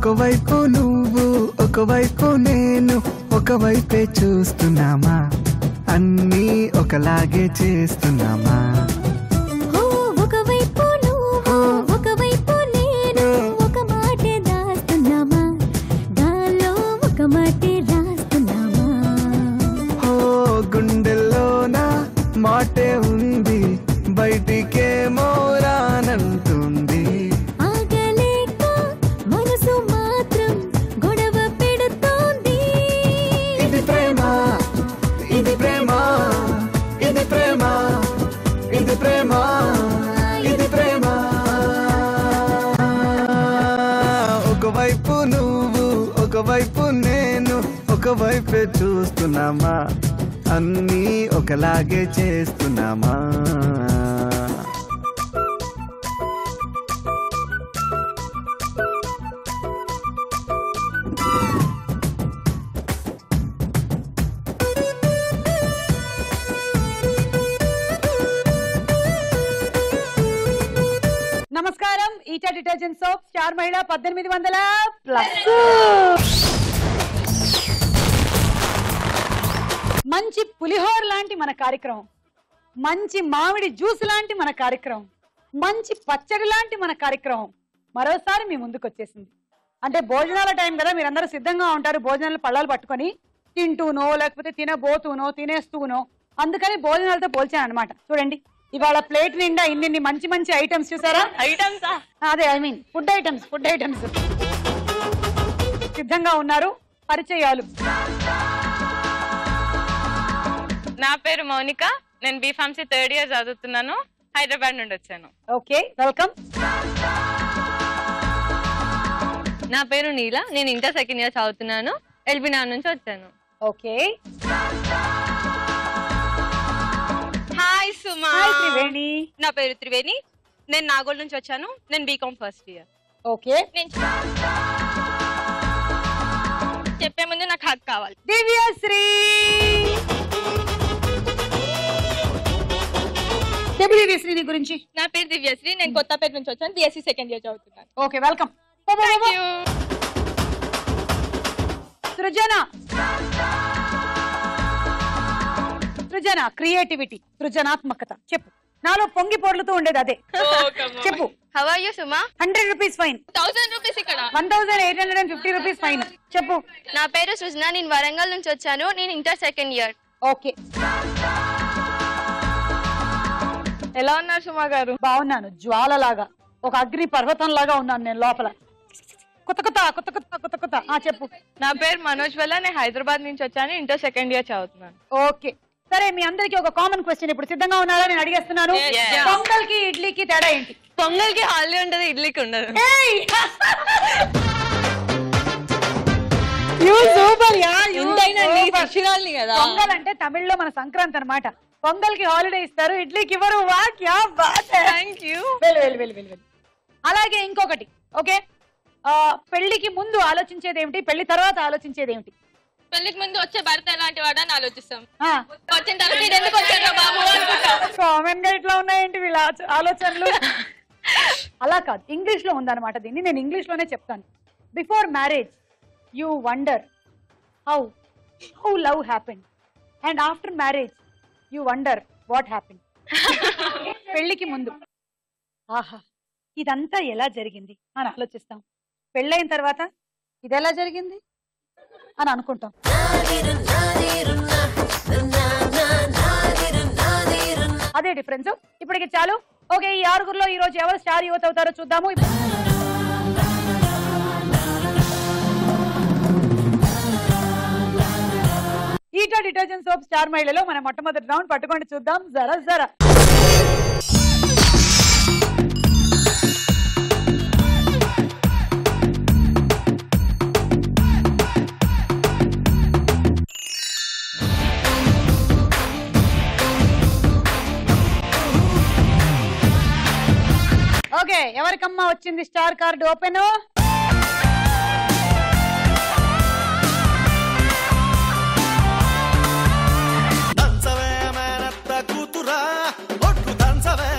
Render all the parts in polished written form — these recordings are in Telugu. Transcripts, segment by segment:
ఒకవైపు నువ్వు ఒకవైపు నేను ఒకవైపే చూస్తున్నామా అన్నీ ఒకలాగే చేస్తున్నామా ఒకవైపు నువ్వు ఒకవైపు నేను ఒక మాటే దాస్తున్నామా గాల్లో ఒక మాటే రాస్తున్నామా గుండెల్లోన మాటే ఉంది బయటికేమో రానంటుంది ఆగలేక మనసు మాత్రం గొడవ పెడుతోంది ఇది ప్రేమ ఇది ప్రేమ ఇది ప్రేమ ఇది ప్రేమ ఇది ప్రేమ ఒకవైపు నువ్వు ఒకవైపు నేను ఒకవైపే చూస్తున్నామా అన్నీ ఒకలాగే చేస్తున్నామా నమస్కారం. ఈటా డిటర్జెంట్ సోప్ స్టార్ మహిళ 1800+. మంచి పులిహోర లాంటి మన కార్యక్రమం, మంచి మామిడి జ్యూస్ లాంటి మన కార్యక్రమం, మంచి పచ్చడి లాంటి మన కార్యక్రమం మరోసారి మీ ముందుకు వచ్చేసింది. అంటే భోజనాల టైం కదా, మీరందరూ సిద్ధంగా ఉంటారు భోజనాలు పళ్ళాలు పట్టుకొని తింటూనో లేకపోతే తినబోతూనో తినేస్తూనో, అందుకని భోజనాలతో పోల్చాను అనమాట. చూడండి ఇవాళ ప్లేట్ నిండా ఇన్ని మంచి మంచి ఐటమ్స్ చూసారా? ఐటమ్స్ అదే ఐ మీన్ ఫుడ్ ఐటమ్స్ సిద్ధంగా ఉన్నారు. పరిచయాలు. నా పేరు మౌనిక, నేను బీఫార్మసీ 3rd year చదువుతున్నాను, హైదరాబాద్ నుండి వచ్చాను. Okay, welcome. నా పేరు నీల, నేను ఇంటర్ 2nd year చదువుతున్నాను, ఎల్బినా నుంచి వచ్చాను. ఓకే. హాయ్ సుమా. హాయ్ త్రివేణి. నా పేరు త్రివేణి, నేను నాగోల్ నుంచి వచ్చాను, నేను బీకామ్ 1st year. ఓకే. చెప్పే ముందు నాకు హక్ కావాలి. దివ్యశ్రీ. దివ్యశ్రీని గురించి. నా పేరు దివ్యశ్రీ, నేను కొత్తపేట నుంచి వచ్చాను, BSc 2nd year చదువుతున్నాను. Okay, welcome. సృజన. సృజన క్రియేటివిటీ, సృజనాత్మకత. చెప్పు. నాలో పొంగి పొర్లుతూ ఉండేది అదే. చెప్పు. How are you Suma? 100 rupees fine. 1000 rupees ఇక్కడ. 1850 రూపీస్ ఫైన్. చెప్పు. నా పేరు సృజన, నేను వరంగల్ నుంచి వచ్చాను, నేను ఇంటర్ 2nd year. ఓకే. ఎలా ఉన్నారు సుమా గారు? బాగున్నాను. జ్వాలలాగా, ఒక అగ్ని పర్వతం లాగా ఉన్నాను నేను లోపల. కొత్త. చెప్పు. నా పేరు మనోజ్ వల్ల, నేను హైదరాబాద్ నుంచి వచ్చాను, ఇంటర్ 2nd year చదువుతున్నాను. ఓకే, సరే. మీ అందరికి ఒక కామన్ క్వశ్చన్ ఇప్పుడు సిద్ధంగా ఉన్నారా? నేను అడిగేస్తున్నాను. పొంగల్కి ఇడ్లీకి తేడా ఏంటి? పొంగల్కి హాలిడే ఉంటది, ఇడ్లీకి ఉండదు. పొంగల్ అంటే తమిళ్లో మన సంక్రాంతి అన్నమాట. పొంగల్కి హాలిడే ఇస్తారు, ఇడ్లీకి ఇవ్వరు. అలాగే ఇంకొకటి. ఓకే, పెళ్లికి ముందు ఆలోచించేది ఏమిటి, పెళ్లి తర్వాత ఆలోచించేది ఏమిటి? పెళ్లికి ముందు వచ్చే భర్త ఎలాంటి వాడని ఆలోచిస్తాం, వచ్చిన తర్వాత ఎందుకు వచ్చారా బాబు అనుకుంటాం. కామన్ గా ఇట్లా ఉన్నాయేంటి వీళ్ళ ఆలోచనలు? అలా కాదు, ఇంగ్లీష్ లో ఉందన్నమాట. దీన్ని నేను ఇంగ్లీష్ లోనే చెప్తాను. Before marriage you wonder how love happened, and after marriage you wonder what happened. పెళ్లికి ముందు ఆహా ఇదంతా ఎలా జరిగింది అని ఆలోచిస్తాం, పెళ్ళైన తర్వాత ఇది ఎలా జరిగింది అని అనుకుంటాం. అదే డిఫరెన్స్. ఇప్పటికి చాలు. ఓకే, ఈ 6గురిలో ఈ రోజు ఎవరు స్టార్ యువత అవుతారో చూద్దాము. ఈటా డిటర్జెంట్ సోప్ స్టార్ మహిళలో మన మొట్టమొదటి రౌండ్ పట్టుకొని చూద్దాం. జరా ఓకే, ఎవరికమ్మా వచ్చింది స్టార్ కార్డు? ఓపెన్. దంచవే మేనత్త కూతురా, ఒట్టు దంచవే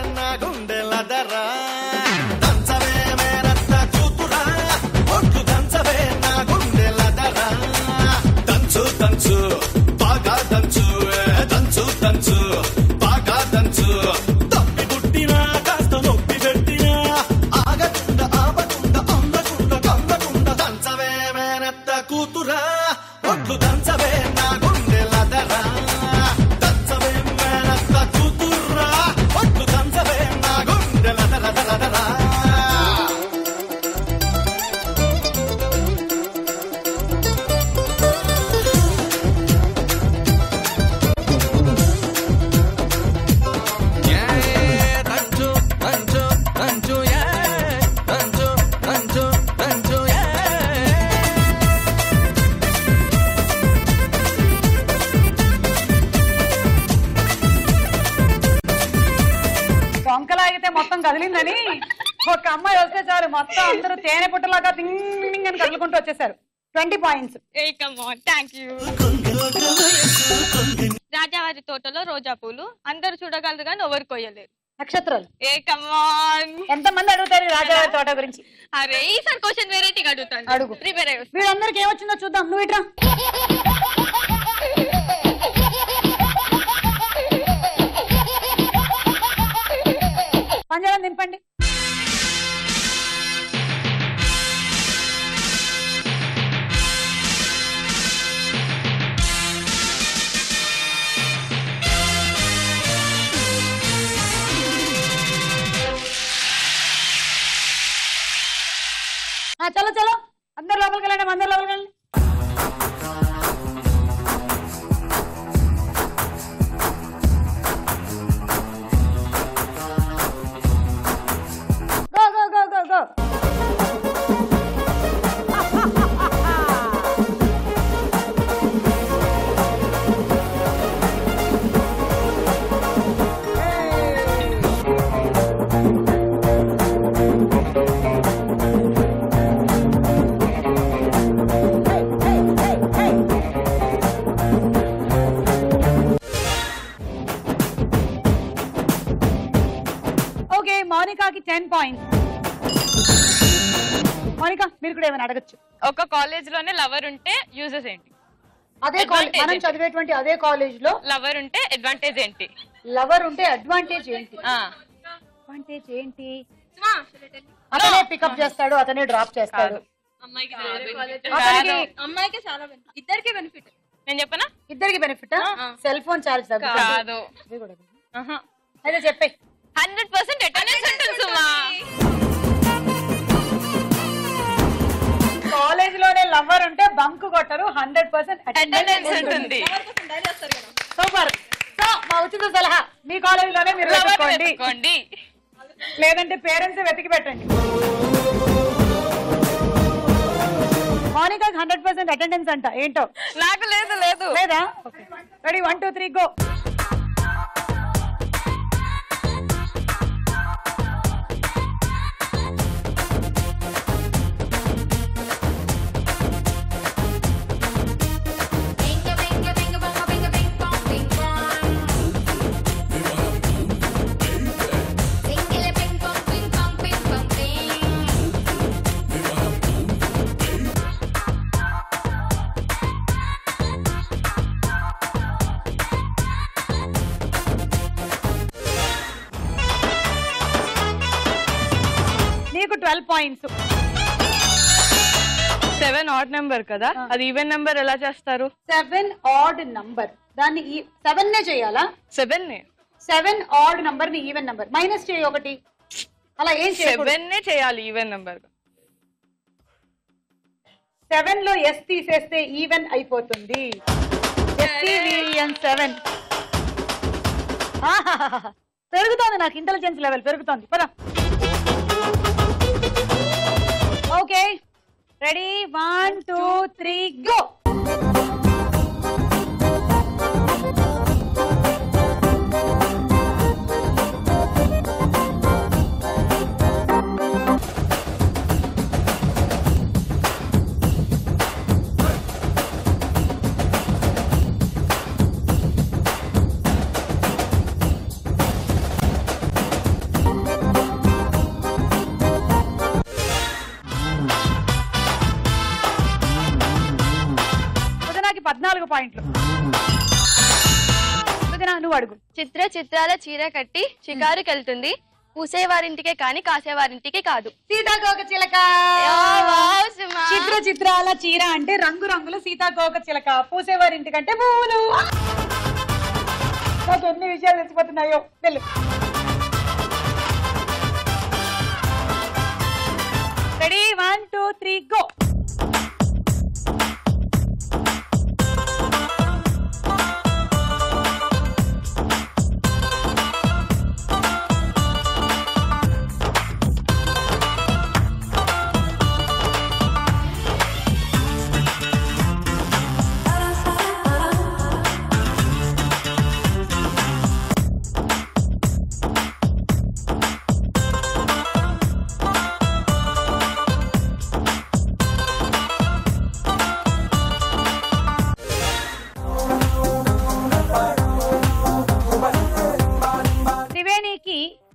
మొత్తం కదిలిందని ఒక అమ్మాయి వస్తే చాలు మొత్తం అందరూ తేనె పుట్టలాగా టింగ్ అని కదులుకుంటూ వచ్చేసారు. 20 పాయింట్స్. Thank you. రాజావారి తోటలో రోజా పూలు అందరు చూడగలరు కానీ ఎవరు కొయ్యలేరు. నక్షత్రాలు. ఏ కమాన్. ఎంత మంది అడుగుతారు రాజావారి తోట గురించి? అరే ఈసారి క్వశ్చన్ వెరైటీగా అడుగుతాను. అడుగు. ప్రిపేర్ అయ్యి. వీళ్ళందరికి ఏమొచ్చిందో చూద్దాం. నువ్వు ఇట్రా. పంజరం దింపండి. చలో చలో అందరు లోపలికి వెళ్ళండి. అందరు లోపలికి వెళ్ళండి. Go go go go go. Okay, మౌనికాకి 10 పాయింట్స్. మౌనిక మీరు కూడా ఏమైనా అడగచ్చు. ఒక కాలేజ్ లోనే లవర్ ఉంటే యూజెస్ ఏంటి? అదే కాలేజ్ మనం చదివేటువంటి అదే కాలేజ్ లో లవర్ ఉంటే అడ్వాంటేజ్ ఏంటి? లవర్ ఉంటే అడ్వాంటేజ్ ఏంటి? అడ్వాంటేజ్ ఏంటి? అతనే పికప్ చేస్తాడు, అతనే డ్రాప్ చేస్తాడు. అమ్మాయికి చాలా బెనిఫిట్. ఇద్దరికి బెనిఫిట్. నేను చెప్పనా? ఇద్దరికి బెనిఫిట్. సెల్ ఫోన్ చార్జ్ కాదు. అయితే చెప్పే. 100% అటెండెన్స్ ఉంటుంది సుమా. కాలేజ్ లోనే లవర్ ఉంటే బంక్ కొట్టరు, 100% అటెండెన్స్ ఉంటుంది. సూపర్. సో మా ఉచిత సలహా మీ కాలేజ్ లోనే మీరు వెతుక్కోండి, లేదంటే పేరెంట్స్ వెతికి పెట్టండి. మౌనికాకి 100% అటెండెన్స్ అంట. ఏంటో నాకు లేదు లేదా? Ready 1 2 3 go. నీకు 12 పాయింట్స్. 7 ఆడ్ నెంబర్ కదా, అది ఈవెన్ నెంబర్ ఎలా చేస్తారు? 7 ఆడ్ నంబర్ దాన్ని 7 నే చేయాలా? 7 ఆడ్ నంబర్ ని ఈవెన్ నంబర్ మైనస్ చేయి ఒకటి. అలా ఏం చేయకూడదు. 7 నే చేయాలి ఈవెన్ నెంబర్. 7 లో ఎస్ తీసేస్తే ఈవెన్ అయిపోతుంది. SEVEN. పెరుగుతోంది, నాకు ఇంటెలిజెన్స్ లెవెల్ పెరుగుతోంది. పద. Okay ready 1 2 3 go. సుజనాకి 14 పాయింట్లు. సుజనా నువ్వు అడుగు. చిత్రాల చీర కట్టి షికారుకెళ్తుంది, పూసేవారింటికే కాని కాసేవారింటికి కాదు. సీతాకోక చిలక. చిత్రాల చీర అంటే రంగు రంగుల సీతాకోక చిలక, పూసేవారింటికంటే పువ్వులు. నాకు ఎన్ని విషయాలు తెలిసిపోతున్నాయో. వెళ్ళు. Ready 1 2 3 go.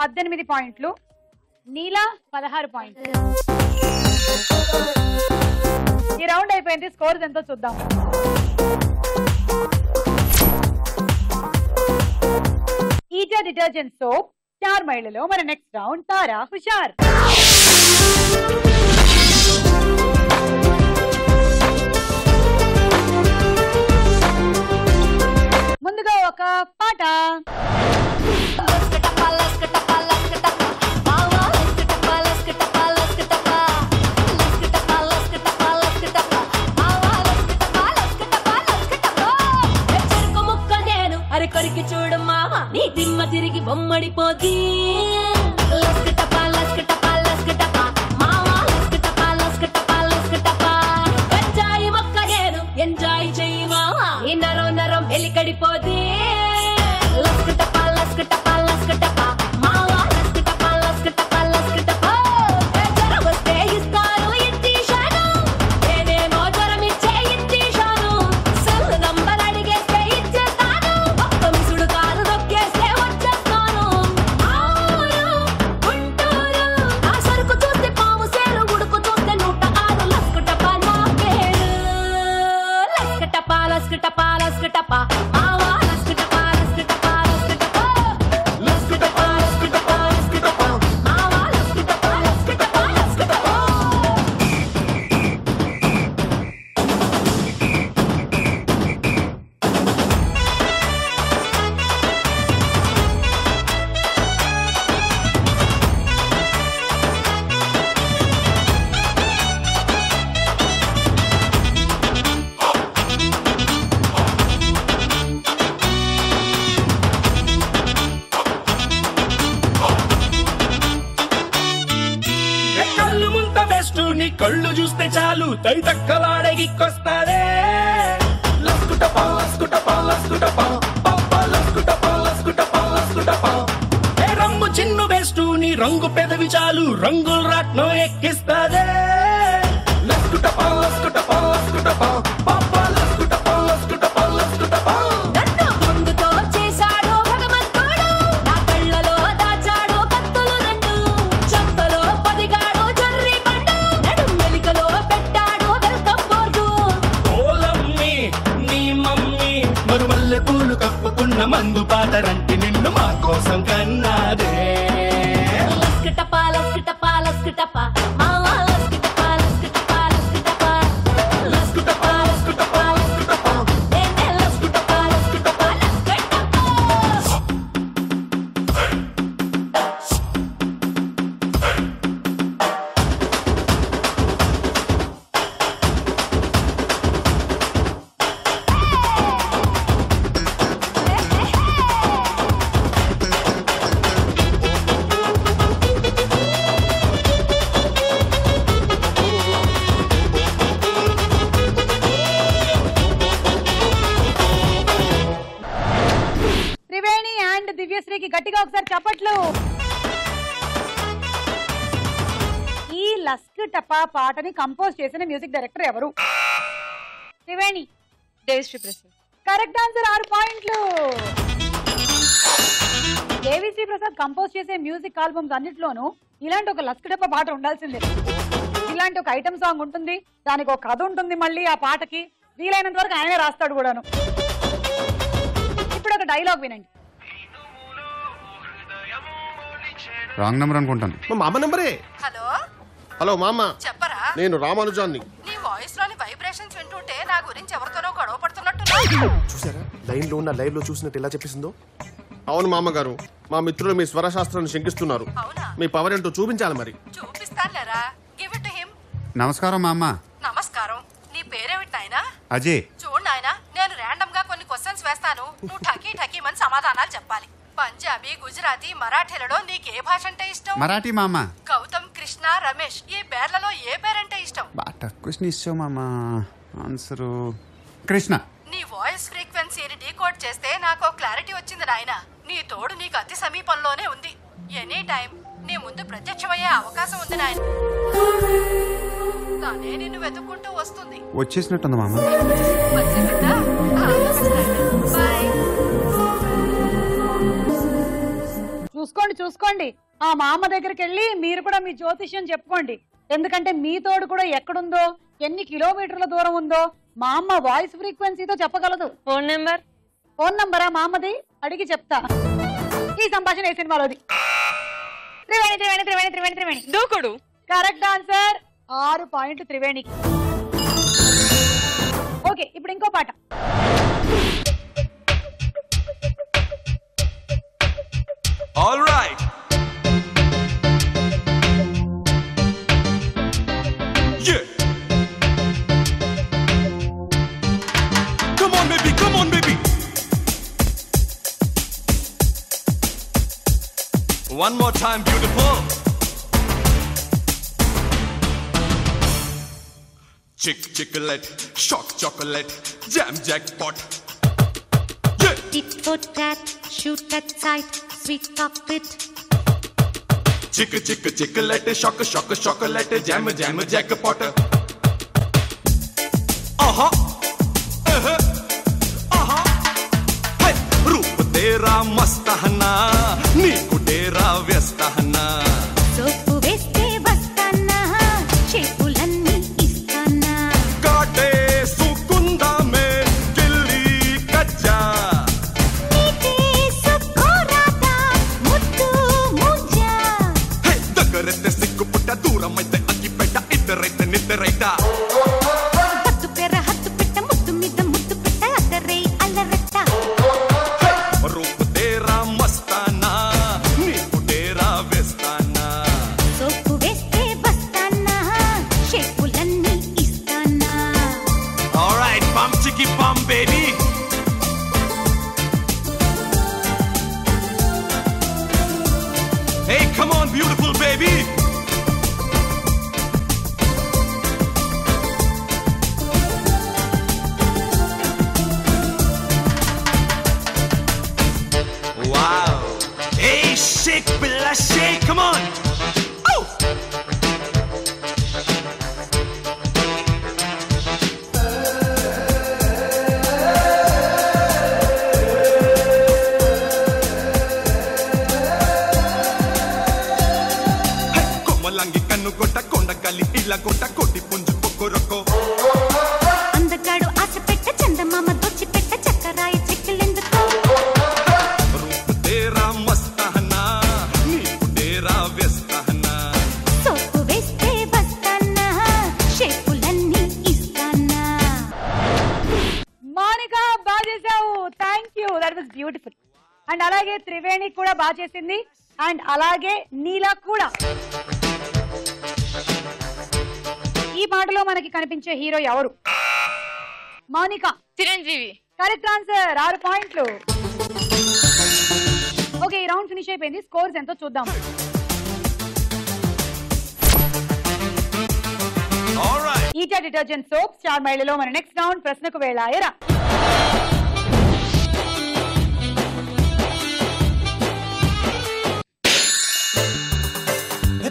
18 పాయింట్లు, నీలా 16 పాయింట్లు. ఈ రౌండ్ అయిపోయింది. స్కోర్స్ ఎంతో చూద్దాం. ఈటా డిటర్జెంట్ సోప్ స్టార్ మహిళలో మన నెక్స్ట్ రౌండ్ తారా హుషార్. ముందుగా ఒక పాట. కొరికి చూడు మామ నీ దిమ్మ తిరిగి బొమ్మడిపోది. ఎంజాయ్ మొక్క నేను ఎంజాయ్ చెయ్యి మామ ఈ నరం నరం వెలికడిపోది. వస్తే ఇస్తారు ఇంటిషాను నేనేమో జ్వరం ఇచ్చే ఇంటిషాను. సెల్ నంబర్ అడిగేస్తే ఇచ్చేస్తాను. ఒక్కమిసుడు కారు నొక్కేస్తే వచ్చేస్తాను. ఆరు గుంటూరు ఆ సరుకు చూస్తే పాము సేరు ఉడుకు చూస్తే 106 లస్కుటపా నా పేరు. లస్కుటపా లస్కుటపా లస్కుటపా మావా లస్కుటపా లస్కుటపా లస్కుటపా లస్కుటపా లస్కుటపా లస్కుటపా మావా లస్కుటపా లస్కుటపా లస్కుటపా. కళ్ళు ముంత బెస్ట్ నీ కళ్ళు చూస్తే చాలు తై తక్కలాడే గిక్కొస్తారే. లస్కుటపా లస్కుటపా లస్కుటపా పప్పా లస్కుటపా లస్కుటపా లస్కుటపా. ఏ రమ్ము చిన్ను బెస్ట్ నీ రంగు పెదవి చాలు రంగుల రాట్నం ఎక్కిస్తాదే. లస్కుటపా లస్కుటపా లస్కుటపా పప్పా లస్కుటపా లస్కుటపా లస్కుటపా. నన్ను గుండుతో చేశాడు భగవంతుడు నా కళ్ళలో దాచాడు కత్తులు రెండు. చెంపలో పొదిగాడు జర్రి పండు నడుం మెలికలో పెట్టాడు వెల్కమ్ బోర్డు. ఓలమ్మి నీ మమ్మీ మరుమల్లె పూలు కప్పుకున్న మందు పాతరంటి నిన్ను మా కోసం కన్నాదే. లస్కుటపా లస్కుటపా లస్కుటపా మావా లస్కుటపా లస్కుటపా లస్కుటపా లస్కుటపా లస్కుటపా లస్కుటపా నేనే లస్కుటపా లస్కుటపా లస్కుటపా. త్రివేణి అండ్ దివ్యశ్రీకి గట్టిగా ఒకసారి చప్పట్లు. ఈ లస్క్ టపా పాటని కంపోజ్ చేసిన మ్యూజిక్ డైరెక్టర్ ఎవరు? త్రివేణి. దేవిశ్రీ ప్రసాద్. కరెక్ట్ ఆన్సర్ 6 పాయింట్లు. దేవిశ్రీ ప్రసాద్ కంపోజ్ చేసే మ్యూజిక్ ఆల్బమ్స్ అన్నిట్లోనూ ఇలాంటి ఒక లస్క్ టపా పాట ఉండాల్సిందే. ఇలాంటి ఒక ఐటమ్ సాంగ్ ఉంటుంది, దానికి ఒక కథ ఉంటుంది, మళ్ళీ ఆ పాటకి వీలైనంత వరకు ఆయనే రాస్తాడు కూడాను. ఇప్పుడు ఒక డైలాగ్ వినండి. రాంగ్ నెంబర్ అనుకుంటాను. మా మామ నెంబరే. హలో హలో మామ, చెప్పరా నేను రామానుజాన్ని. నీ వాయిస్ లోని వైబ్రేషన్స్ వింటుంటే నా గురించి ఎవరితోనో గొడవ పడుతున్నట్టు. చూసారా లైన్ లో ఉన్న లైవ్ లో చూసినట్టు ఎలా చెప్పేసిందో. అవును మామగారు, మా మిత్రులు మీ స్వరశాస్త్రాన్ని శంకిస్తున్నారు. అవునా? మీ పవర్ ఏంటో చూపించాలి మరి. చూపిస్తానులేరా. Give it to him. నమస్కారం మా అమ్మ. నమస్కారం. నీ పేరేమిటి నాయనా? అజయ్. చూడు నాయనా, నేను ర్యాండమ్ గా కొన్ని క్వశ్చన్స్ వేస్తాను, నువ్వు ఠకీ ఠకీమని సమాధానాలు చెప్పాలి. పంజాబీ, గుజరాతీ, మరాఠీలలో నీకే భాష అంటే ఇష్టం? మరాఠీ మా అమ్మ. గౌతమ్, కృష్ణ, రమేష్ ఈ పేర్లలో ఏ పేరంటే ఇష్టం? బాగా క్వశ్చన్ ఇచ్చావు మామ. ఆన్సరు కృష్ణ. నీ వాయిస్ ఫ్రీక్వెన్సీని డీకోడ్ చేస్తే నాకు క్లారిటీ వచ్చింది నాయన. నీ తోడు నీకు అతి సమీపంలోనే ఉంది. ఎనీ టైం నీ ముందు ప్రత్యక్షమయ్యే అవకాశం ఉంది నాయన. తనే నిన్ను వెతుక్కుంటూ వస్తుంది. వచ్చేసినట్టుంది మామ. వచ్చేసిందా? బాయ్. చూసుకోండి ఆ మా అమ్మ దగ్గరికి వెళ్ళి మీరు కూడా మీ జ్యోతిష్యం చెప్పుకోండి. ఎందుకంటే మీ తోడు కూడా ఎక్కడుందో, ఎన్ని కిలోమీటర్ల దూరం ఉందో మా అమ్మ వాయిస్ ఫ్రీక్వెన్సీతో చెప్పగలదు. ఫోన్ నంబరా మా అమ్మది? అడిగి చెప్తా. ఈ సంభాషణ ఏ సినిమాలోది? త్రివేణి దూకుడు. Correct answer. 6 పాయింట్లు త్రివేణికి. ఓకే, ఇప్పుడు ఇంకో పాట. All right. Yeah. Come on, baby. Come on, baby. One more time, beautiful. Chocolate, shock chocolate, jam jackpot. Yeah. Tit for tat, shoot at sight, sweet cockpit. Chocolate, shock chocolate, jam jackpot. Hey, रूप तेरा मस्त है ना, नीकु तेरा व्यस्त है ना. సోపు వేస్తే వస్తానా, షేపులన్నీ ఇస్తానా. काटे सुकुंदा में गिल्ली कच्चा. నీకే సుకోరాదా, ముద్దు ముంజా. Hey, దగ్గరైతే సిగ్గుపుట్ట, దూరమైతే అగ్గిపెట్ట, ఇద్దరైతే నిద్రైట. హద్దు పెట్ట, ముద్దు మీద ముద్దు పెట్ట, అద్దరై అల్లరట్ట. रूप तेरा मस्ताना, नीकु तेरा व्यस्ताना. సోపు వేస్తే వస్తానా, షేపులన్నీ ఇస్తానా. All right, bum chicky bum baby. Hey, come on, beautiful baby. Wow. Hey, shake, Bella, shake, come on. Oh. కొమ్మలంగి కన్ను కొట్ట, కొండ కలి ఇలా కొట్ట, కొట్టి పుంజు పొక్కురొక్కో. అందగాడు ఆశ పెట్ట, చందమామ దొచ్చి పెట్ట, చక్కరాయ చెక్కలెందుకో. रूप तेरा मस्त है ना, नीकु तेरा व्यस्त है ना. సోపు వేస్తే వస్తానా, షేపులన్నీ ఇస్తానా. మౌనిక బాగా చేసావు. Thank you, that was beautiful. And అలాగే త్రివేణి కూడా బాగా చేసింది. అండ్ అలాగే నీలా కూడా. ఈ పాటలో మనకి కనిపించే హీరో ఎవరు? మౌనిక. చిరంజీవి. Correct answer. 6 పాయింట్లు. ఓకే, ఈ రౌండ్ ఫినిష్ అయిపోయింది. స్కోర్స్ ఎంతో చూద్దాం. All right. Eeta detergent soap star మైళ్ళలో మన నెక్స్ట్ రౌండ్ ప్రశ్నకు వేళాయరా.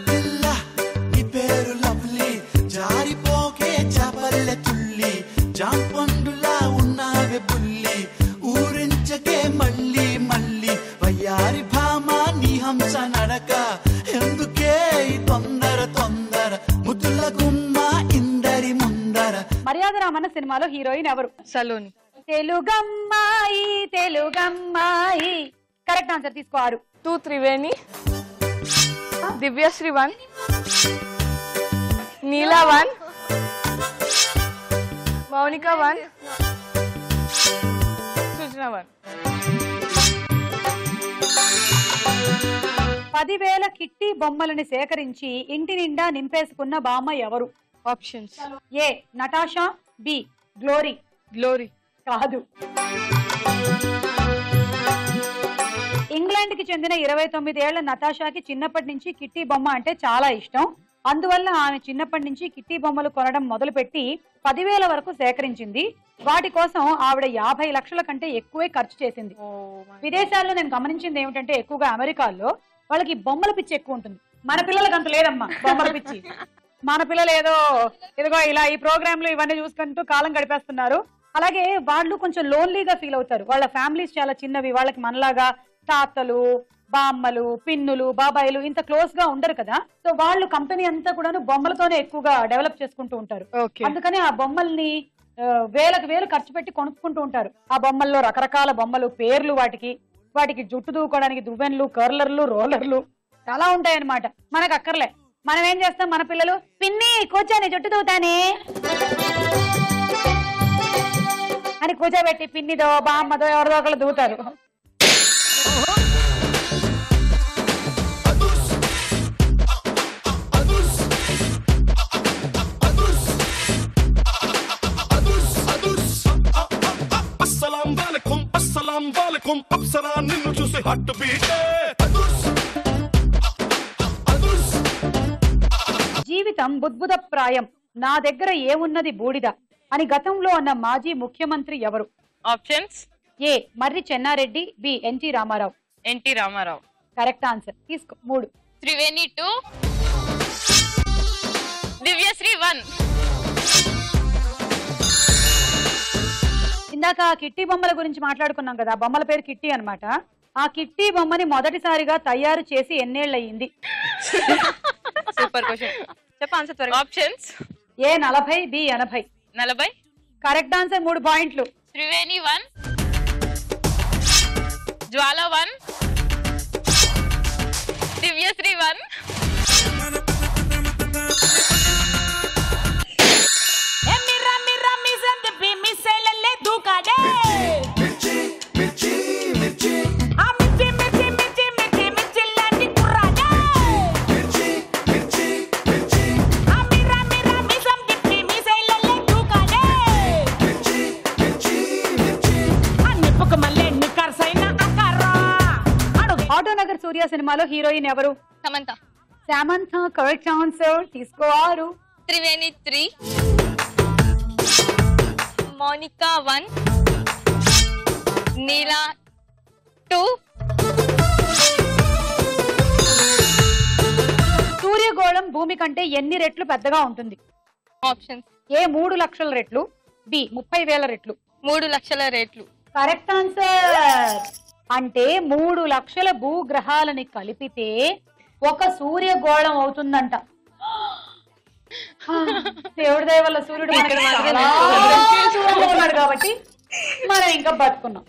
పిల్ల నీ పేరు లవ్లీ, జారిపోకే చాపల్లె తుల్లి, జాంపండులా ఉన్నావే బుల్లి, ఊరించకే మళ్ళీ మళ్ళీ, వయ్యారి భామ నీ హంస నడక, ఎందుకే ఈ తొందర తొందర, ముద్దుల గుమ్మ ఇందరి ముందర. మర్యాద రామన్న సినిమాలో హీరోయిన్ ఎవరు? సలోని. తెలుగమ్మాయి తెలుగమ్మాయి. Correct answer. తీసుకో 6. 2 త్రివేణి, దివ్యశ్రీ 1, నీలా 1, మౌనిక 1, సృజన 1. 10,000 కిట్టి బొమ్మలని సేకరించి ఇంటి నిండా నింపేసుకున్న బామ్మ ఎవరు? Options. A Natasha, B Glory. Glory కాదు. ఇంగ్లాండ్ కి చెందిన 29 ఏళ్ల నతాషాకి చిన్నప్పటి నుంచి కిట్టి బొమ్మ అంటే చాలా ఇష్టం. అందువల్ల ఆమె చిన్నప్పటి నుంచి కిట్టి బొమ్మలు కొనడం మొదలుపెట్టి 10,000 వరకు సేకరించింది. వాటి కోసం ఆవిడ 50 లక్షల కంటే ఎక్కువే ఖర్చు చేసింది. విదేశాల్లో నేను గమనించింది ఏమిటంటే ఎక్కువగా అమెరికాలో వాళ్ళకి బొమ్మల పిచ్చి ఎక్కువ ఉంటుంది. మన పిల్లలకి అంత లేదమ్మా బొమ్మల పిచ్చి. మన పిల్లలు ఏదో ఇలా ఈ ప్రోగ్రాంలు ఇవన్నీ చూసుకుంటూ కాలం గడిపేస్తున్నారు. అలాగే వాళ్ళు కొంచెం లోన్లీగా ఫీల్ అవుతారు. వాళ్ళ ఫ్యామిలీస్ చాలా చిన్నవి. వాళ్ళకి మనలాగా తాతలు బామ్మలు పిన్నులు బాబాయిలు ఇంత క్లోజ్ గా ఉండరు కదా. సో వాళ్ళు కంపెనీ అంతా కూడా బొమ్మలతోనే ఎక్కువగా డెవలప్ చేసుకుంటూ ఉంటారు. అందుకని ఆ బొమ్మల్ని వేలకు వేలు ఖర్చు పెట్టి కొనుక్కుంటూ ఉంటారు. ఆ బొమ్మల్లో రకరకాల బొమ్మలు, పేర్లు, వాటికి జుట్టు దూకోవడానికి దువ్వెన్లు, కర్లర్లు, రోలర్లు చాలా ఉంటాయి అన్నమాట. మనకు అక్కర్లే. మనం ఏం చేస్తాం, మన పిల్లలు పిన్ని కూర్చొని జుట్టు దూతానే అని కూర్చోబెట్టి పిన్నిదో బామ్మదో ఎవరిదో ఒకళ్ళు దూతారు. నిన్ను చూసి హట్టు జీవితం బుద్భుత ప్రాయం, నా దగ్గర ఏమున్నది బూడిద అని గతంలో అన్న మాజీ ముఖ్యమంత్రి ఎవరు? Options: A Marri Chennareddy, B NT Ramarao. NT Ramarao correct answer. తీసుకో 3. త్రివేణి 2, దివ్యశ్రీ 1. ఇందాక కిట్టి బొమ్మల గురించి మాట్లాడుకున్నాం కదా, బొమ్మల పేరు కిట్టి అన్నమాట. ఆ కిట్టి బొమ్మని మొదటిసారిగా తయారు చేసి ఎన్నేళ్లయ్యింది? Super question. చెప్పు త్వరగా. ఆప్షన్స్: ఏ 40, బి 80. 40. Correct answer. 3 పాయింట్లు. త్రివేణి 1, జ్వాల 1, దివ్యశ్రీ 1. ఆటోనగర్ సూర్య సినిమాలో హీరోయిన్ ఎవరు? సమంత. Samantha correct answer. తీసుకో 6. త్రివేణి 3, మోనికా 1, నీలా 2. సూర్యగోళం భూమి కంటే ఎన్ని రెట్లు పెద్దగా ఉంటుంది? ఆప్షన్స్: ఏ 3 లక్షల రెట్లు, బి 30,000 రెట్లు. 3 లక్షల రెట్లు. Correct answer. అంటే 3 లక్షల భూగ్రహాలని కలిపితే ఒక సూర్యగోళం అవుతుందంట. దేవుడి దయ వల్ల సూర్యుడు ఉన్నాడు కాబట్టి మనం ఇంకా బతుకున్నాం.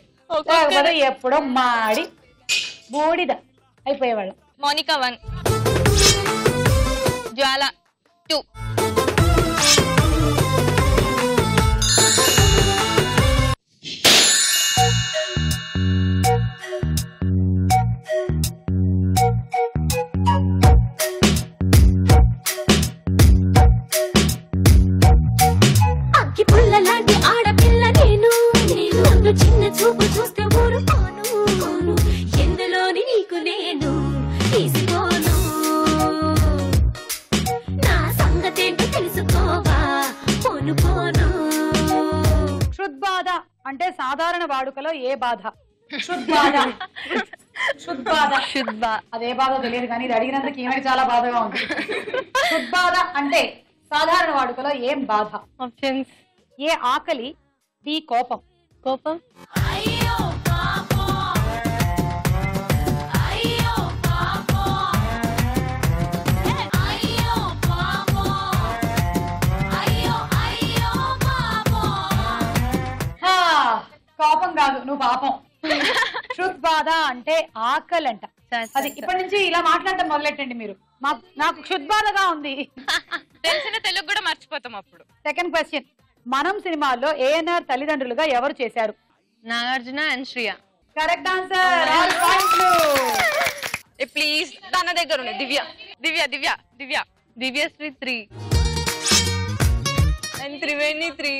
లేకపోతే ఎప్పుడో మాడి బూడిద అయిపోయేవాళ్ళం. మోనికా 1, జ్వాల 2. లాంటి ఆడపిల్ల నేను, నన్ను చిన్న చూపు చూస్తే ఊరుకోను, ఎందులోని నీకు నేను తీసుకోను, నా సంగతేంటో తెలుసుకోవా పోను పోను. క్షుద్బాధ అంటే సాధారణ వాడుకలో ఏ బాధ? క్షుద్బాధ. అదే బాధ తెలియదు కానీ ఇది అడిగినందుకు ఈమెకి చాలా బాధగా ఉంది. క్షుద్బాధ అంటే సాధారణ వాడుకలో ఏం బాధ? ఆప్షన్స్: ఏ ఆకలి, బి కోపం. కోపం. కోపం కాదు, నువ్వు పాపం. క్షుద్బాధ అంటే ఆకలి అంట. అది ఇప్పటి నుంచి ఇలా మాట్లాడటం మొదలెట్టండి మీరు. నాకు క్షుద్బాధగా ఉంది. తెలిసిన తెలుగు కూడా మర్చిపోతాం అప్పుడు. సెకండ్ క్వశ్చన్: మనం సినిమాల్లో ఏఎన్ఆర్ తల్లిదండ్రులుగా ఎవరు చేశారు? Nagarjuna and Shriya. Correct answer. 6 పాయింట్లు. ప్లీజ్ తన దగ్గర ఉంది. దివ్య దివ్యశ్రీ 3 అండ్ త్రివేణి 3.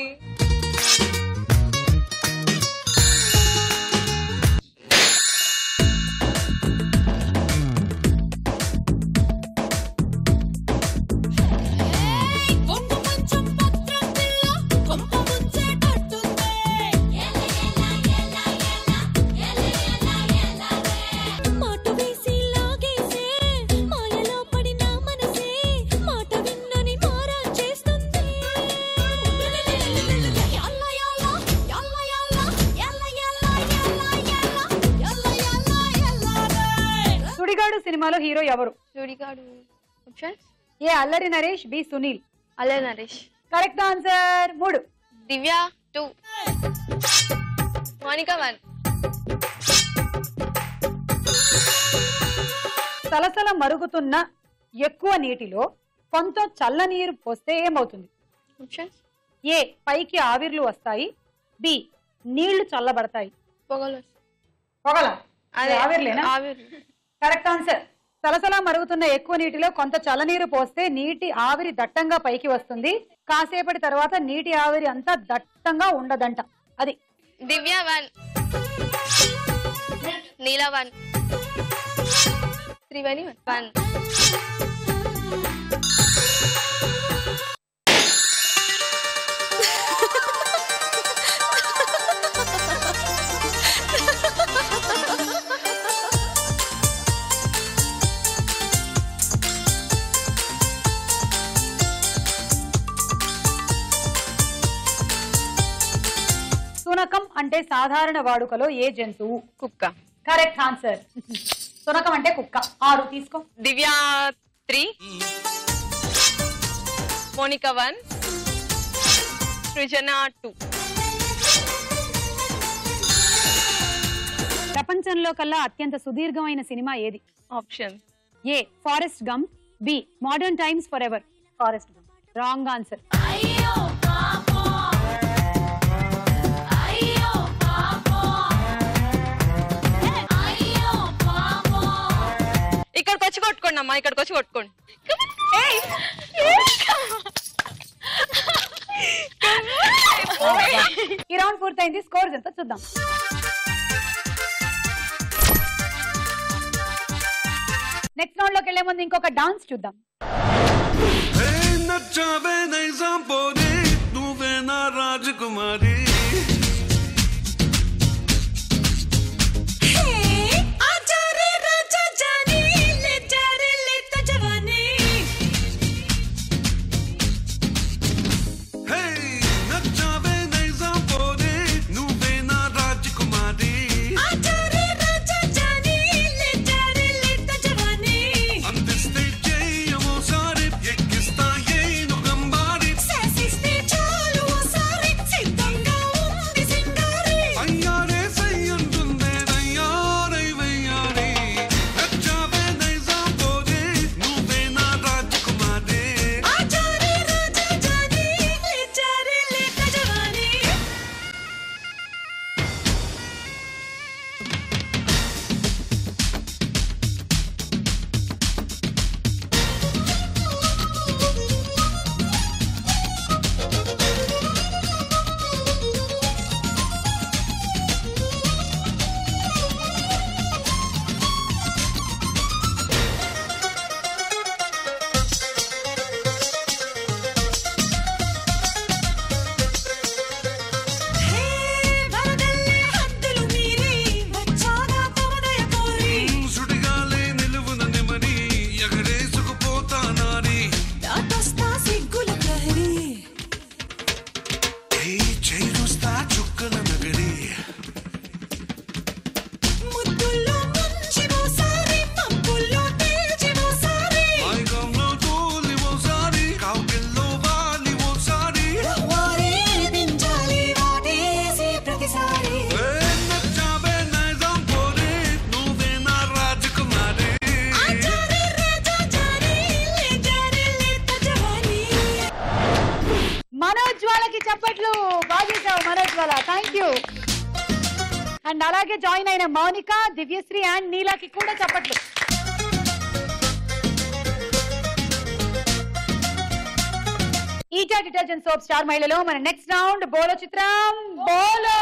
సుడిగాడు సినిమాలో హీరో ఎవరు? Sudigadu options A Allari Naresh, B Sunil. Allari Naresh. Correct answer. 3. Divya 2, Monika 1. సలసల మరుగుతున్న ఎక్కువ నీటిలో కొంత చల్లనీరు పోస్తే ఏమవుతుంది? ఆప్షన్స్ ఏ పైకి ఆవిర్లు వస్తాయి, బి నీళ్లు చల్లబడతాయి. పొగలు. పొగల అదే ఆవిర్లేనా? ఆవిర్లు. Correct answer. సలసల మరుగుతున్న ఎక్కువ నీటిలో కొంత చల్లనీరు పోస్తే నీటి ఆవిరి దట్టంగా పైకి వస్తుంది. కాసేపటి తర్వాత నీటి ఆవిరి అంతా దట్టంగా ఉండదంట. అది. దివ్య 1, నీల 1, త్రివేణి 1. సునకం అంటే సాధారణ వాడుకలో ఏ జంతువు? కుక్క. Correct answer. సునకం అంటే కుక్క. 6 తీసుకో. దివ్య 3, మోనికా 1, సృజన 2. ప్రపంచంలో కల్లా అత్యంత సుదీర్ఘమైన సినిమా ఏది? Option A Forrest Gump, B Modern Times Forever. Forrest Gump. Wrong answer. ఇక్కడికి వచ్చి కొట్టుకోండి అమ్మా, ఇక్కడికి వచ్చి కొట్టుకోండి. ఈ రౌండ్ పూర్తయింది. స్కోర్స్ ఎంత చూద్దాం. నెక్స్ట్ రౌండ్ లోకి వెళ్లే ముందు ఇంకొక డాన్స్ చూద్దాం. నచ్చావే నైజాం పోనీ నువ్వే నా రాజకుమారి చప్పట్లు. బాగా చేసావు మనోజ్ వాళ్ళ. Thank you. అండ్ అలాగే జాయిన్ అయిన మౌనిక, దివ్యశ్రీ అండ్ నీలాకి కూడా చప్పట్లు. ఈటా డిటర్జెంట్ సోప్ స్టార్ మహిళలో మన నెక్స్ట్ రౌండ్ బోలో చిత్రం. బోలో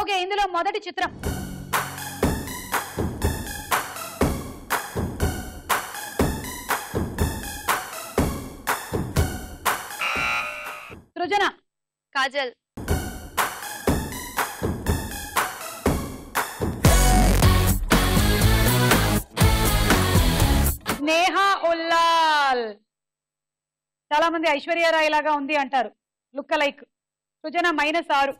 ఓకే. ఇందులో మొదటి చిత్రం సృజన. కాజల్. స్నేహ ఉల్లాస్. గర్వాల్. చాలా మంది ఐశ్వర్యరాయ్ లాగా ఉంది అంటారు, లుక్ లైక్. సృజన -6.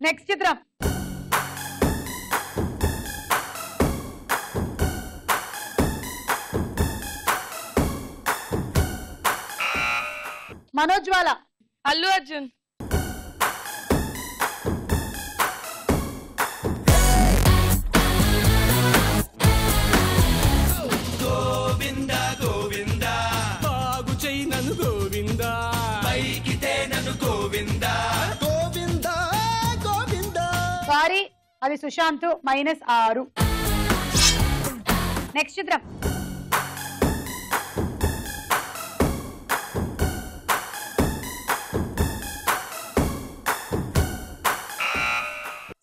నెక్స్ట్ చిత్రం. మనోజ్వాల. అల్లు అర్జున్. గోవింద గోవింద బాగు చెయ్యి నన్ను గోవింద పైకితే నన్ను గోవింద గోవింద గోవింద. సారీ, అది సుశాంత్. -6. నెక్స్ట్ చిత్రం.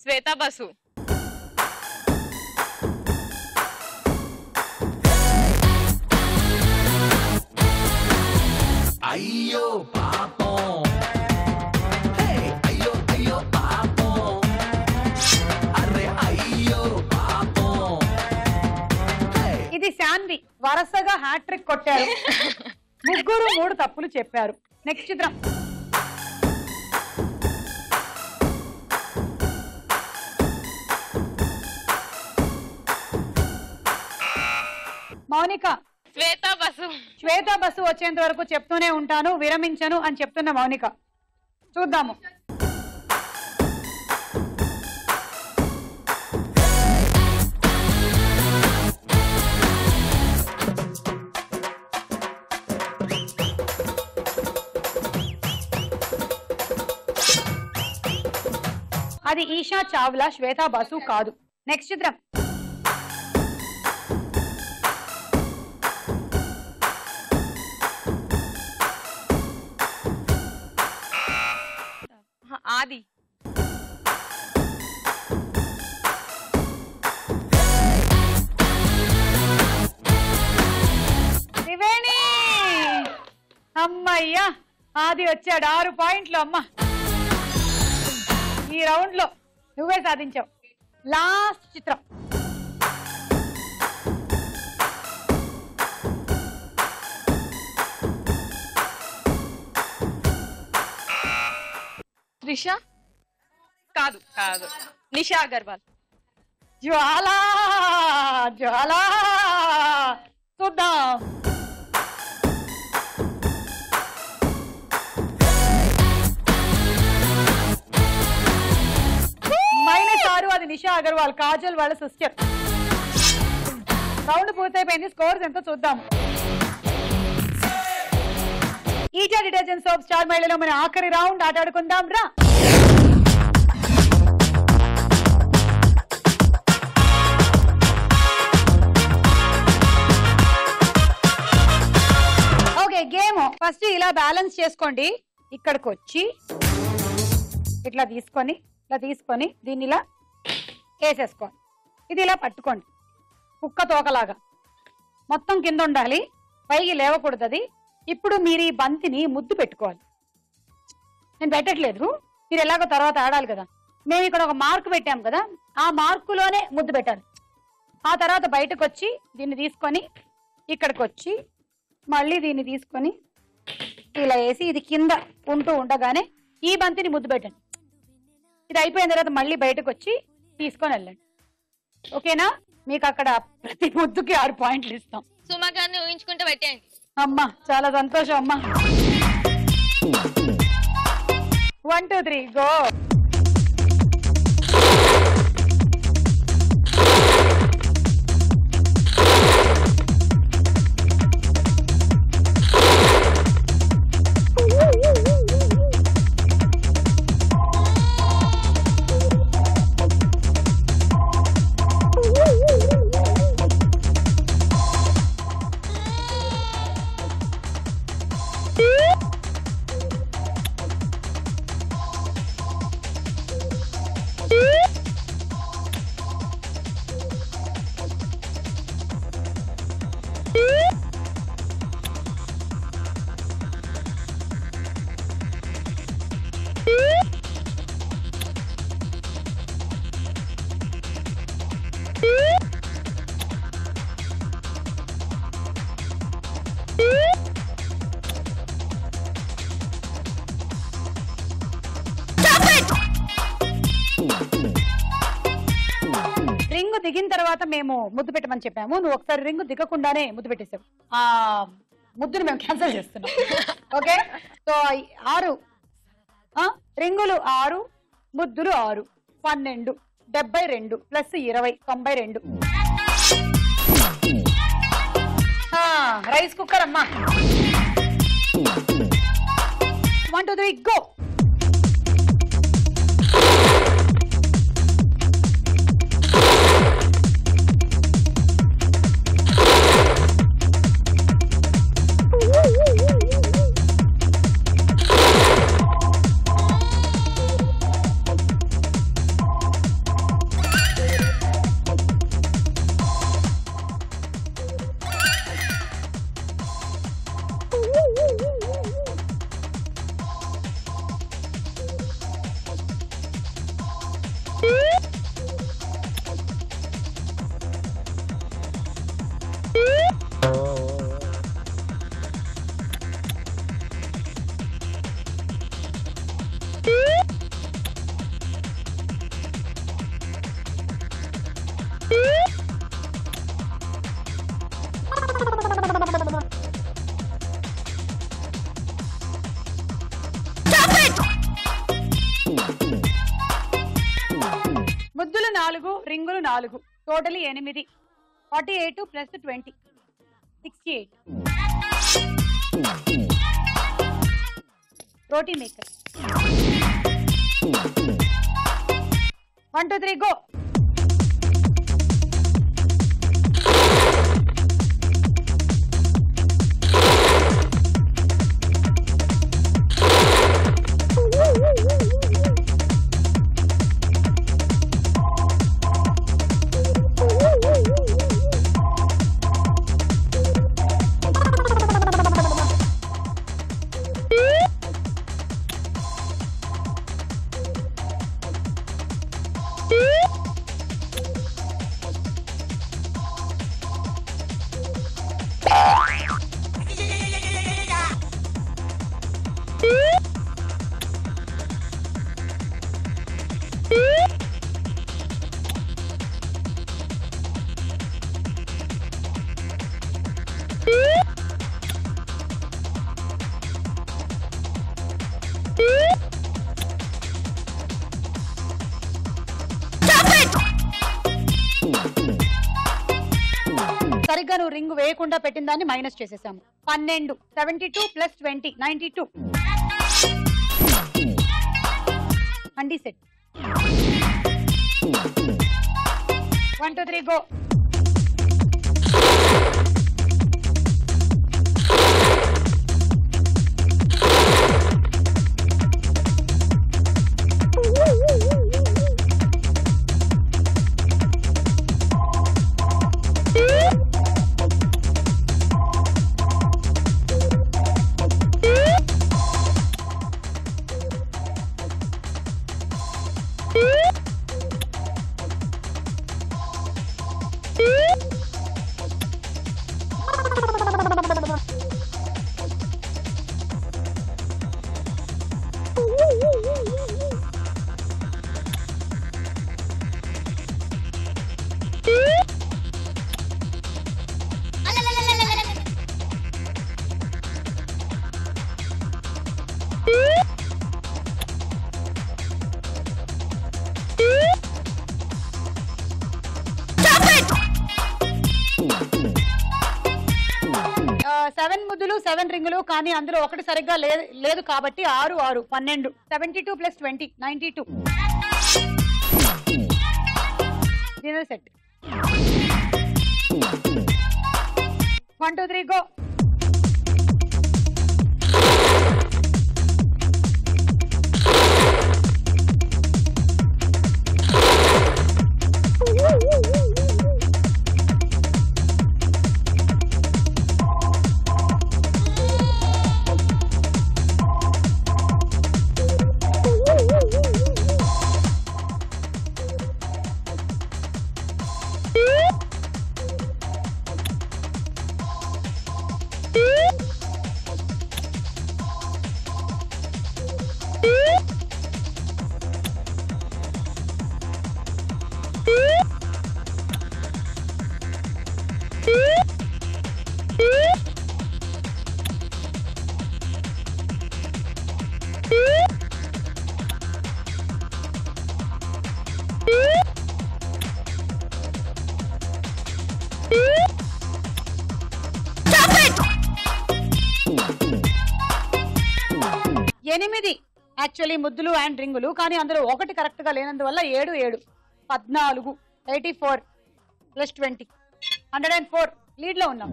శ్వేతా బసు. అయ్యో పాపం అయ్యో అయ్యో పాపం అరే అయ్యో పాపం. ఇది శాన్వి. వరుసగా హ్యాట్రిక్ కొట్టారు. ముగ్గురు 3 తప్పులు చెప్పారు. నెక్స్ట్ చిత్రం. మౌనిక. శ్వేతా బసు. శ్వేతా బస్సు వచ్చేంత వరకు చెప్తూనే ఉంటాను, విరమించను అని చెప్తున్న మౌనిక. చూద్దాము. అది ఈషా చావ్లా, శ్వేతా బసు కాదు. నెక్స్ట్ చిత్రం. ఆది. త్రివేణి. అమ్మయ్యా, ఆది వచ్చాడు. 6 పాయింట్లు. అమ్మ, ఈ రౌండ్ లో నువ్వే సాధించావు. లాస్ట్ చిత్రం. త్రిష కాదు. కాదు, నిషా అగర్వాల్. జ్వాలా. జ్వాలా. చూద్దాం. -6. అది నిషా అగర్వాల్, కాజల్ వాళ్ళ సిస్టర్. రౌండ్ పూర్తయిపోయింది. స్కోర్స్ ఎంతో చూద్దాం. ఈటా డిటర్జెంట్ సోప్ స్టార్ మహిళలో మన ఆఖరి రౌండ్ ఆటాడుకుందాం రా. ఓకే, గేమ్ ఫస్ట్ ఇలా బ్యాలెన్స్ చేసుకోండి. ఇక్కడికి వచ్చి ఇట్లా తీసుకొని దీన్ని ఇలా వేసేసుకోండి. ఇది ఇలా పట్టుకోండి, కుక్క తోకలాగా మొత్తం కింద ఉండాలి, పైకి లేవకూడదు అది. ఇప్పుడు మీరు ఈ బంతిని ముద్దు పెట్టుకోవాలి. నేను పెట్టట్లేదు, మీరు ఎలాగో తర్వాత ఆడాలి కదా. మేము ఇక్కడ ఒక మార్క్ పెట్టాం కదా, ఆ మార్కులోనే ముద్దు పెట్టాలి. ఆ తర్వాత బయటకు వచ్చి దీన్ని తీసుకొని ఇక్కడికి వచ్చి మళ్ళీ దీన్ని తీసుకొని ఇలా వేసి ఇది కింద ఉంటూ ఉండగానే ఈ బంతిని ముద్దు పెట్టండి. ఇది అయిపోయిన తర్వాత మళ్ళీ బయటకు వచ్చి తీసుకొని వెళ్ళండి. ఓకేనా? మీకు అక్కడ ప్రతి ముద్దుకి 6 పాయింట్లు ఇస్తాం. సుమా గారిని ఊహించుకుంటూ పెట్టేయండి. అమ్మా, చాలా సంతోషం అమ్మా. 1 2 3 గో. మేము ముద్దు పెట్టమని చెప్పాము, నువ్వు ఒకసారి రింగు దిగకుండానే ముద్దు పెట్టేసావు. ఆ ముద్దును మేము క్యాన్సిల్ చేస్తున్నాం. ఓకే, సో 6 రింగులు 6, ముద్దులు 6, 12, 72 ప్లస్ 20, 92. రైస్ కుక్కర్ అమ్మా. 1 2 3 గో. ముద్దులు 4, రింగులు 4, టోటలీ 8. 48 ప్లస్ 20, 68. రోటీ మేకర్. 1 2 3 గో. సరిగ్గా నువ్వు రింగ్ వేయకుండా పెట్టిన దాన్ని మైనస్ చేసేసాము. 12, 72 ప్లస్ 20, 92. అండి సెట్. 1 2 3 గో. సెవెన్ ముద్దులు 7 రింగులు, కానీ అందులో ఒకటి సరిగ్గా లేదు కాబట్టి 6 6 12. 72 plus 20, 92. Dinner set. 1 2 3 go. 8 actually ముద్దులు అండ్ రింగులు, కానీ అందులో ఒకటి కరెక్ట్ గా లేనందువల్ల 7 14 84 ప్లస్ 20 104 లీడ్ లో ఉన్నాం.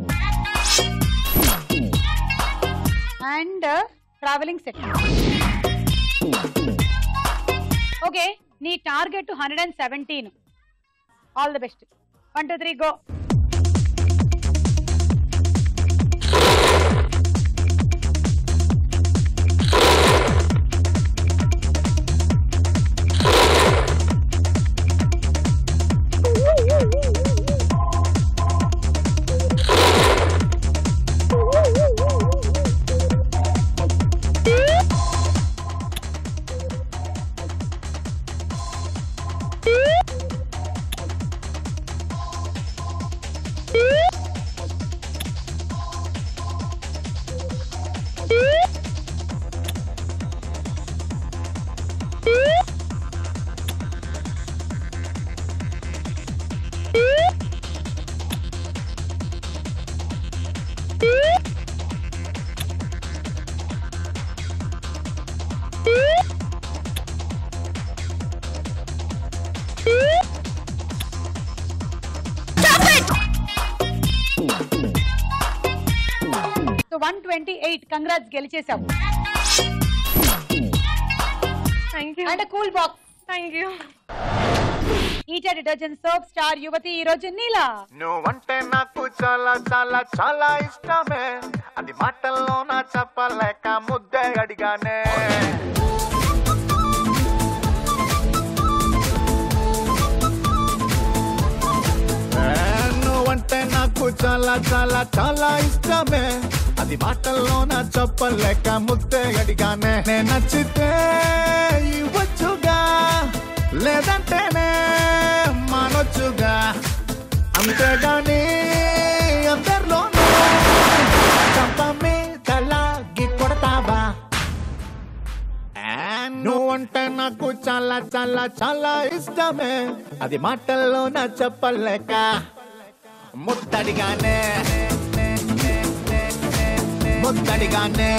And travelling set. ఓకే, నీ target 117. All the best. 1 2 3 go. So 128. Congrats, గెలిచేసావు. And cool box. Thank you. Eeta detergent soap star యువతి ఈ రోజు నీలా. నువ్వంటే నాకు చాలా చాలా చాలా ఇష్టమే, అది మాటల్లో నా చెప్పలేక ముద్దే అడిగానే. నువ్వంటే నాకు చాలా చాలా చాలా ఇష్టమే, అది మాటల్లో నా చెప్పలేక ముద్దే అడిగానే. నేను నచ్చితే ఇవ్వచ్చుగా, లేదంటేనే మానొచ్చుగా, అంతేగాని అందరిలోనూ చంప మీద లాగి కొడతావా? నువ్వంటే నాకు చాలా చాలా చాలా ఇష్టమే, అది మాటల్లో నా చెప్పలేక ముద్దడిగానే ముద్దడిగానే.